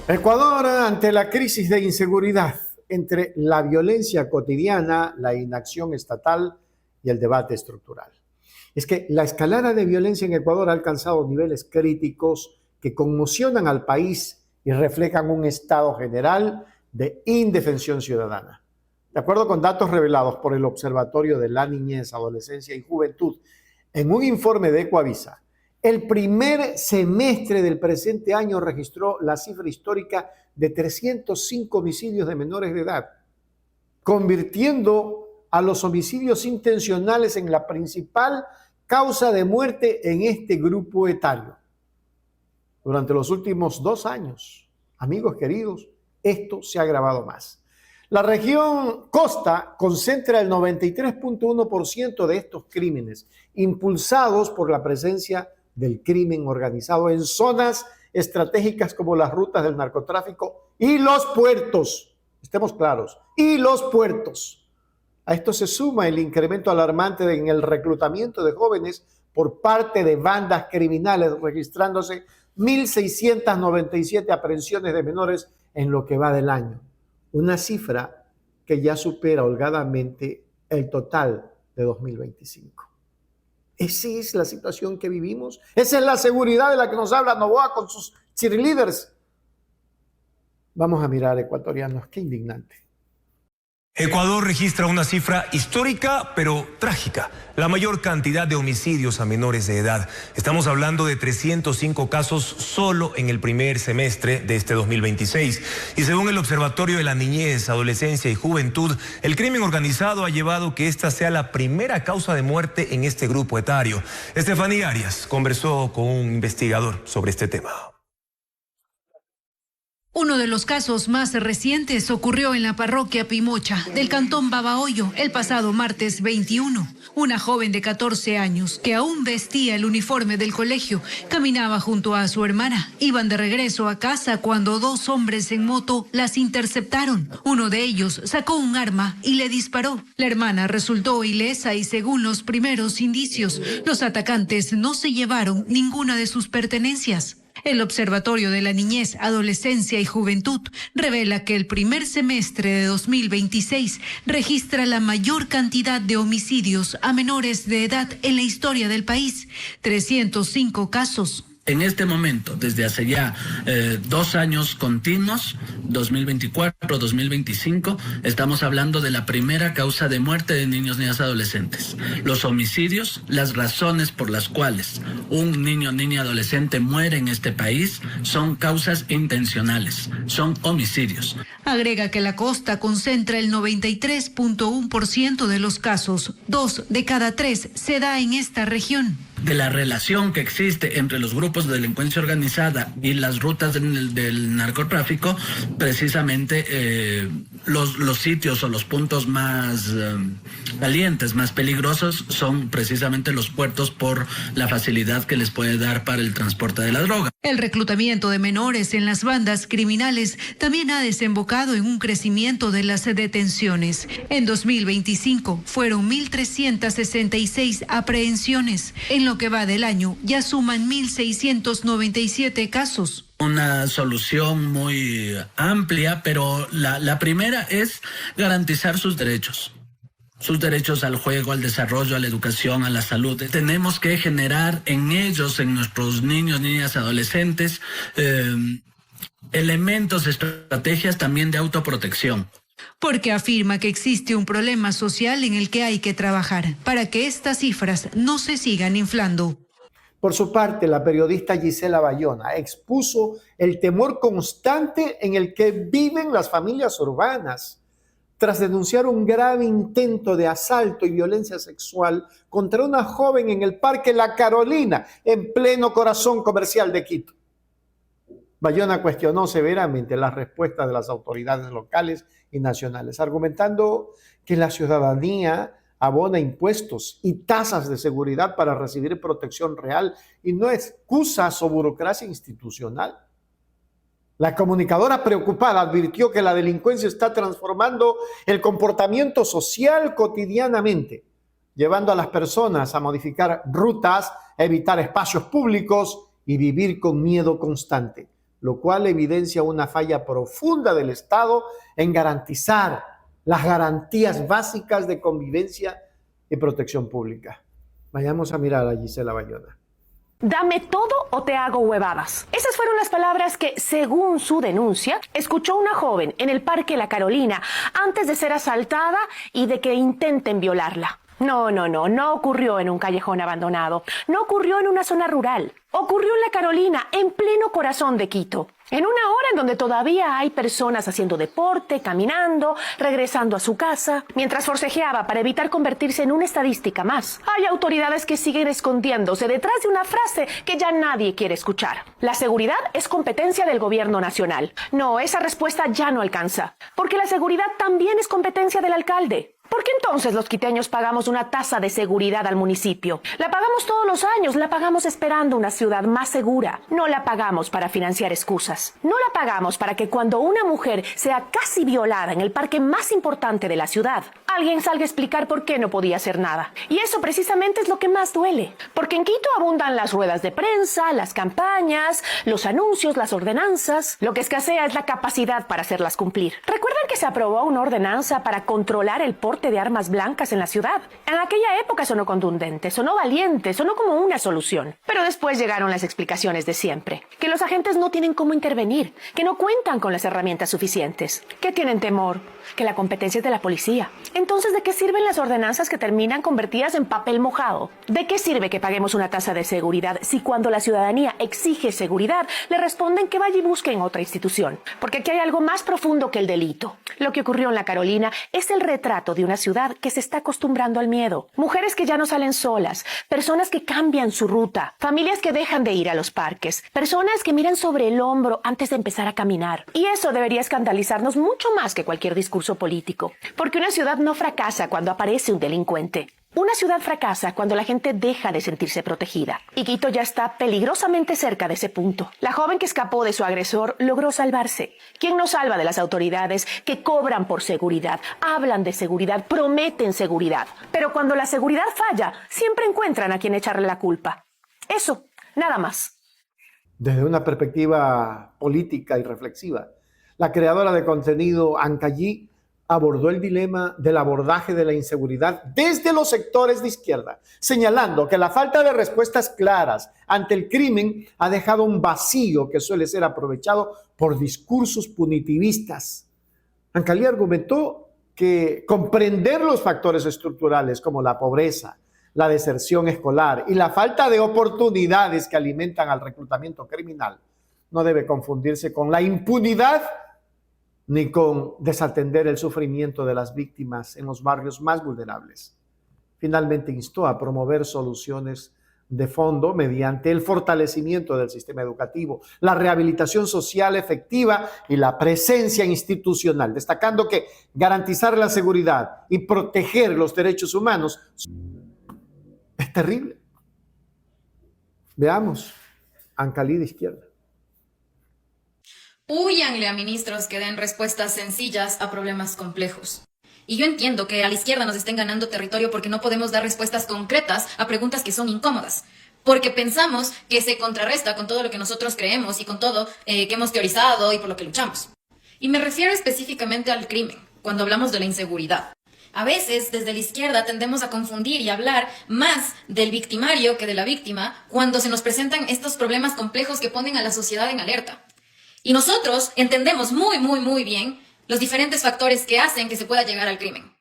Ecuador ante la crisis de inseguridad entre la violencia cotidiana, la inacción estatal y el debate estructural. Es que la escalada de violencia en Ecuador ha alcanzado niveles críticos que conmocionan al país y reflejan un estado general de indefensión ciudadana. De acuerdo con datos revelados por el Observatorio de la Niñez, Adolescencia y Juventud, en un informe de Ecuavisa, el primer semestre del presente año registró la cifra histórica de 305 homicidios de menores de edad, convirtiendo a los homicidios intencionales en la principal causa de muerte en este grupo etario. Durante los últimos 2 años, amigos queridos, esto se ha agravado más. La región costa concentra el 93.1% de estos crímenes, impulsados por la presencia del crimen organizado en zonas estratégicas como las rutas del narcotráfico y los puertos. Estemos claros, y los puertos. A esto se suma el incremento alarmante en el reclutamiento de jóvenes por parte de bandas criminales, registrándose 1.697 aprehensiones de menores en lo que va del año. Una cifra que ya supera holgadamente el total de 2025. Esa es la situación que vivimos. Esa es la seguridad de la que nos habla Noboa con sus cheerleaders. Vamos a mirar, ecuatorianos, qué indignante. Ecuador registra una cifra histórica, pero trágica. La mayor cantidad de homicidios a menores de edad. Estamos hablando de 305 casos solo en el primer semestre de este 2026. Y según el Observatorio de la Niñez, Adolescencia y Juventud, el crimen organizado ha llevado que esta sea la primera causa de muerte en este grupo etario. Estefanía Arias conversó con un investigador sobre este tema. Uno de los casos más recientes ocurrió en la parroquia Pimocha del cantón Babahoyo el pasado martes 21. Una joven de 14 años que aún vestía el uniforme del colegio caminaba junto a su hermana. Iban de regreso a casa cuando 2 hombres en moto las interceptaron. Uno de ellos sacó un arma y le disparó. La hermana resultó ilesa y según los primeros indicios, los atacantes no se llevaron ninguna de sus pertenencias. El Observatorio de la Niñez, Adolescencia y Juventud revela que el primer semestre de 2026 registra la mayor cantidad de homicidios a menores de edad en la historia del país, 305 casos. En este momento, desde hace ya 2 años continuos, 2024-2025, estamos hablando de la primera causa de muerte de niños, niñas, adolescentes. Los homicidios, las razones por las cuales un niño, niña, adolescente muere en este país son causas intencionales, son homicidios. Agrega que la costa concentra el 93.1% de los casos. 2 de cada 3 se da en esta región. De la relación que existe entre los grupos de delincuencia organizada y las rutas del narcotráfico, precisamente los sitios o los puntos más calientes, más peligrosos, son precisamente los puertos por la facilidad que les puede dar para el transporte de la droga. El reclutamiento de menores en las bandas criminales también ha desembocado en un crecimiento de las detenciones. En 2025 fueron 1.366 aprehensiones. En lo que va del año ya suman 1.697 casos. Una solución muy amplia, pero la primera es garantizar sus derechos. Sus derechos al juego, al desarrollo, a la educación, a la salud. Tenemos que generar en ellos, en nuestros niños, niñas, adolescentes, elementos, estrategias también de autoprotección. Porque afirma que existe un problema social en el que hay que trabajar para que estas cifras no se sigan inflando. Por su parte, la periodista Gisela Bayona expuso el temor constante en el que viven las familias urbanas tras denunciar un grave intento de asalto y violencia sexual contra una joven en el Parque La Carolina, en pleno corazón comercial de Quito. Bayona cuestionó severamente las respuestas de las autoridades locales y nacionales, argumentando que la ciudadanía abona impuestos y tasas de seguridad para recibir protección real y no excusas o burocracia institucional. La comunicadora preocupada advirtió que la delincuencia está transformando el comportamiento social cotidianamente, llevando a las personas a modificar rutas, a evitar espacios públicos y vivir con miedo constante, lo cual evidencia una falla profunda del Estado en garantizar las garantías básicas de convivencia y protección pública. Vayamos a mirar a Gisela Bayona. Dame todo o te hago huevadas. Esas fueron las palabras que, según su denuncia, escuchó una joven en el Parque La Carolina antes de ser asaltada y de que intenten violarla. No ocurrió en un callejón abandonado, no ocurrió en una zona rural, ocurrió en La Carolina, en pleno corazón de Quito. En una hora en donde todavía hay personas haciendo deporte, caminando, regresando a su casa, mientras forcejeaba para evitar convertirse en una estadística más. Hay autoridades que siguen escondiéndose detrás de una frase que ya nadie quiere escuchar. La seguridad es competencia del gobierno nacional. No, esa respuesta ya no alcanza, porque la seguridad también es competencia del alcalde. ¿Por qué entonces los quiteños pagamos una tasa de seguridad al municipio? La pagamos todos los años, la pagamos esperando una ciudad más segura. No la pagamos para financiar excusas. No la pagamos para que cuando una mujer sea casi violada en el parque más importante de la ciudad, alguien salga a explicar por qué no podía hacer nada. Y eso precisamente es lo que más duele. Porque en Quito abundan las ruedas de prensa, las campañas, los anuncios, las ordenanzas. Lo que escasea es la capacidad para hacerlas cumplir. ¿Recuerdan que se aprobó una ordenanza para controlar el porte de armas blancas en la ciudad? En aquella época sonó contundente, sonó valiente, sonó como una solución. Pero después llegaron las explicaciones de siempre. Que los agentes no tienen cómo intervenir, que no cuentan con las herramientas suficientes, que tienen temor, que la competencia es de la policía. Entonces, ¿de qué sirven las ordenanzas que terminan convertidas en papel mojado? ¿De qué sirve que paguemos una tasa de seguridad si cuando la ciudadanía exige seguridad le responden que vaya y busque en otra institución? Porque aquí hay algo más profundo que el delito. Lo que ocurrió en La Carolina es el retrato de una ciudad que se está acostumbrando al miedo. Mujeres que ya no salen solas, personas que cambian su ruta, familias que dejan de ir a los parques, personas que miran sobre el hombro antes de empezar a caminar. Y eso debería escandalizarnos mucho más que cualquier discurso político. Porque una ciudad no fracasa cuando aparece un delincuente. Una ciudad fracasa cuando la gente deja de sentirse protegida. Y Quito ya está peligrosamente cerca de ese punto. La joven que escapó de su agresor logró salvarse. ¿Quién nos salva de las autoridades que cobran por seguridad, hablan de seguridad, prometen seguridad? Pero cuando la seguridad falla, siempre encuentran a quien echarle la culpa. Eso, nada más. Desde una perspectiva política y reflexiva, la creadora de contenido Ancayi abordó el dilema del abordaje de la inseguridad desde los sectores de izquierda, señalando que la falta de respuestas claras ante el crimen ha dejado un vacío que suele ser aprovechado por discursos punitivistas. Ancayi argumentó que comprender los factores estructurales como la pobreza, la deserción escolar y la falta de oportunidades que alimentan al reclutamiento criminal no debe confundirse con la impunidad ni con desatender el sufrimiento de las víctimas en los barrios más vulnerables. Finalmente instó a promover soluciones de fondo mediante el fortalecimiento del sistema educativo, la rehabilitación social efectiva y la presencia institucional, destacando que garantizar la seguridad y proteger los derechos humanos es terrible. Veamos, Ancayi de izquierda. Húyanle a ministros que den respuestas sencillas a problemas complejos. Y yo entiendo que a la izquierda nos estén ganando territorio porque no podemos dar respuestas concretas a preguntas que son incómodas. Porque pensamos que se contrarresta con todo lo que nosotros creemos y con todo que hemos teorizado y por lo que luchamos. Y me refiero específicamente al crimen, cuando hablamos de la inseguridad. A veces, desde la izquierda, tendemos a confundir y hablar más del victimario que de la víctima cuando se nos presentan estos problemas complejos que ponen a la sociedad en alerta. Y nosotros entendemos muy bien los diferentes factores que hacen que se pueda llegar al crimen.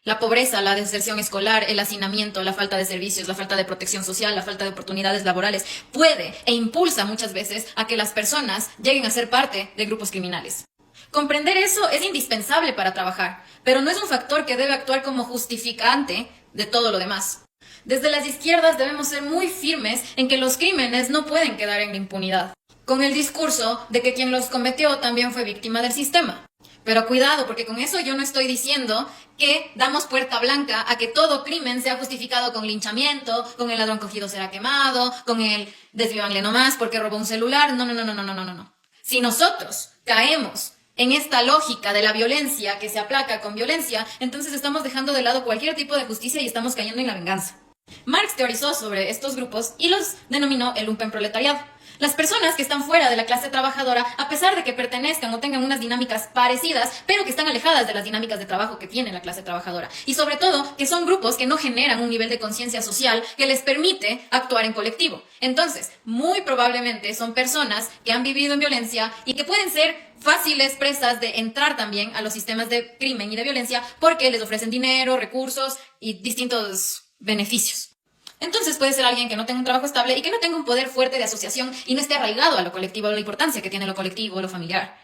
La pobreza, la deserción escolar, el hacinamiento, la falta de servicios, la falta de protección social, la falta de oportunidades laborales puede e impulsa muchas veces a que las personas lleguen a ser parte de grupos criminales. Comprender eso es indispensable para trabajar, pero no es un factor que debe actuar como justificante de todo lo demás. Desde las izquierdas debemos ser muy firmes en que los crímenes no pueden quedar en la impunidad, con el discurso de que quien los cometió también fue víctima del sistema. Pero cuidado, porque con eso yo no estoy diciendo que damos puerta blanca a que todo crimen sea justificado con linchamiento, con el ladrón cogido será quemado, con el desvívanle nomás porque robó un celular. No. Si nosotros caemos en esta lógica de la violencia que se aplaca con violencia, entonces estamos dejando de lado cualquier tipo de justicia y estamos cayendo en la venganza. Marx teorizó sobre estos grupos y los denominó el lumpenproletariado. Las personas que están fuera de la clase trabajadora, a pesar de que pertenezcan o tengan unas dinámicas parecidas, pero que están alejadas de las dinámicas de trabajo que tiene la clase trabajadora. Y sobre todo, que son grupos que no generan un nivel de conciencia social que les permite actuar en colectivo. Entonces, muy probablemente son personas que han vivido en violencia y que pueden ser fáciles presas de entrar también a los sistemas de crimen y de violencia porque les ofrecen dinero, recursos y distintos beneficios. Entonces puede ser alguien que no tenga un trabajo estable y que no tenga un poder fuerte de asociación y no esté arraigado a lo colectivo, a la importancia que tiene lo colectivo, lo familiar.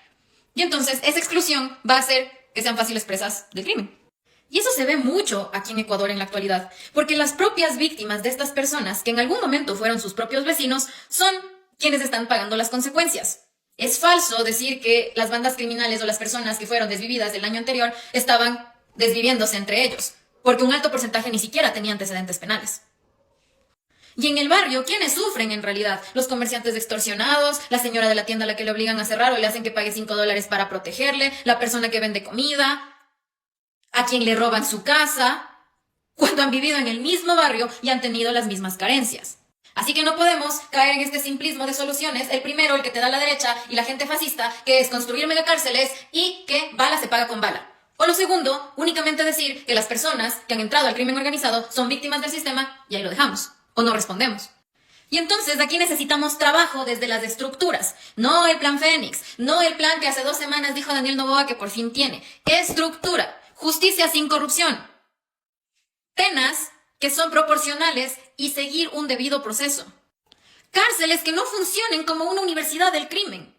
Y entonces esa exclusión va a hacer que sean fáciles presas del crimen. Y eso se ve mucho aquí en Ecuador en la actualidad, porque las propias víctimas de estas personas, que en algún momento fueron sus propios vecinos, son quienes están pagando las consecuencias. Es falso decir que las bandas criminales o las personas que fueron desvividas el año anterior estaban desviviéndose entre ellos, porque un alto porcentaje ni siquiera tenía antecedentes penales. Y en el barrio, ¿quiénes sufren en realidad? Los comerciantes extorsionados, la señora de la tienda a la que le obligan a cerrar o le hacen que pague $5 para protegerle, la persona que vende comida, a quien le roban su casa, cuando han vivido en el mismo barrio y han tenido las mismas carencias. Así que no podemos caer en este simplismo de soluciones, el primero, el que te da la derecha y la gente fascista, que es construir megacárceles y que bala se paga con bala. O lo segundo, únicamente decir que las personas que han entrado al crimen organizado son víctimas del sistema y ahí lo dejamos. O no respondemos. Y entonces aquí necesitamos trabajo desde las estructuras, no el plan Fénix, no el plan que hace 2 semanas dijo Daniel Noboa que por fin tiene. Estructura, justicia sin corrupción, penas que son proporcionales y seguir un debido proceso. Cárceles que no funcionen como una universidad del crimen.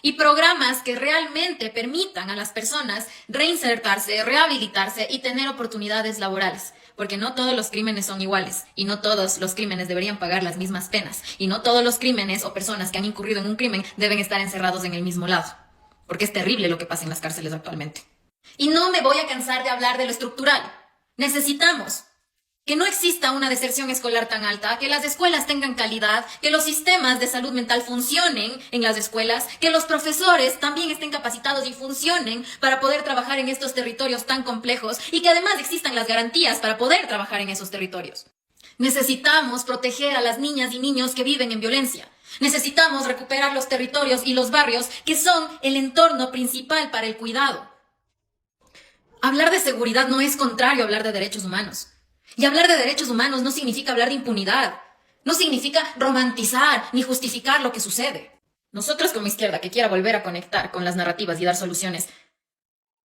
Y programas que realmente permitan a las personas reinsertarse, rehabilitarse y tener oportunidades laborales. Porque no todos los crímenes son iguales y no todos los crímenes deberían pagar las mismas penas y no todos los crímenes o personas que han incurrido en un crimen deben estar encerrados en el mismo lado. Porque es terrible lo que pasa en las cárceles actualmente. Y no me voy a cansar de hablar de lo estructural. Necesitamos que no exista una deserción escolar tan alta, que las escuelas tengan calidad, que los sistemas de salud mental funcionen en las escuelas, que los profesores también estén capacitados y funcionen para poder trabajar en estos territorios tan complejos y que además existan las garantías para poder trabajar en esos territorios. Necesitamos proteger a las niñas y niños que viven en violencia. Necesitamos recuperar los territorios y los barrios que son el entorno principal para el cuidado. Hablar de seguridad no es contrario a hablar de derechos humanos. Y hablar de derechos humanos no significa hablar de impunidad. No significa romantizar ni justificar lo que sucede. Nosotros como izquierda que quiera volver a conectar con las narrativas y dar soluciones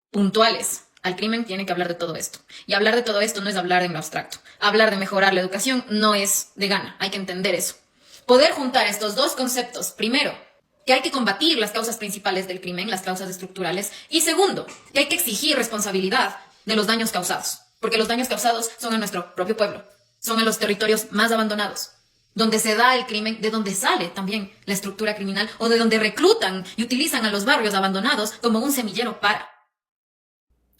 puntuales al crimen tiene que hablar de todo esto. Y hablar de todo esto no es hablar en lo abstracto. Hablar de mejorar la educación no es de gana. Hay que entender eso. Poder juntar estos dos conceptos. Primero, que hay que combatir las causas principales del crimen, las causas estructurales. Y segundo, que hay que exigir responsabilidad de los daños causados. Porque los daños causados son a nuestro propio pueblo, son a los territorios más abandonados, donde se da el crimen, de donde sale también la estructura criminal o de donde reclutan y utilizan a los barrios abandonados como un semillero para.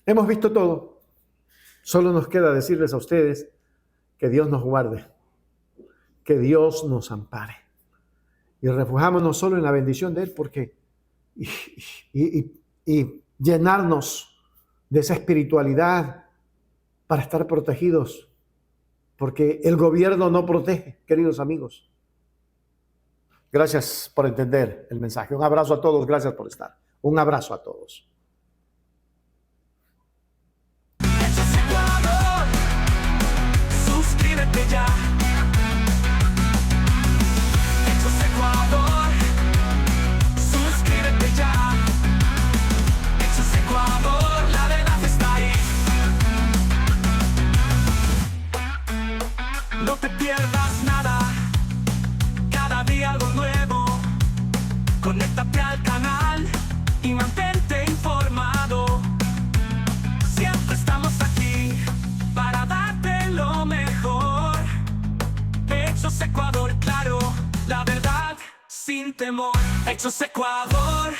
Hemos visto todo. Solo nos queda decirles a ustedes que Dios nos guarde, que Dios nos ampare y refugiámonos solo en la bendición de Él porque y llenarnos de esa espiritualidad para estar protegidos, porque el gobierno no protege, queridos amigos. Gracias por entender el mensaje. Un abrazo a todos, gracias por estar. Un abrazo a todos. Suscríbete ya. Suscríbete ya. Ecuador, la verdad está ahí. No te pierdas nada, cada día algo nuevo. Conéctate al canal y mantente informado. Siempre estamos aquí para darte lo mejor. Hechos Ecuador, claro, la verdad sin temor. Hechos Ecuador.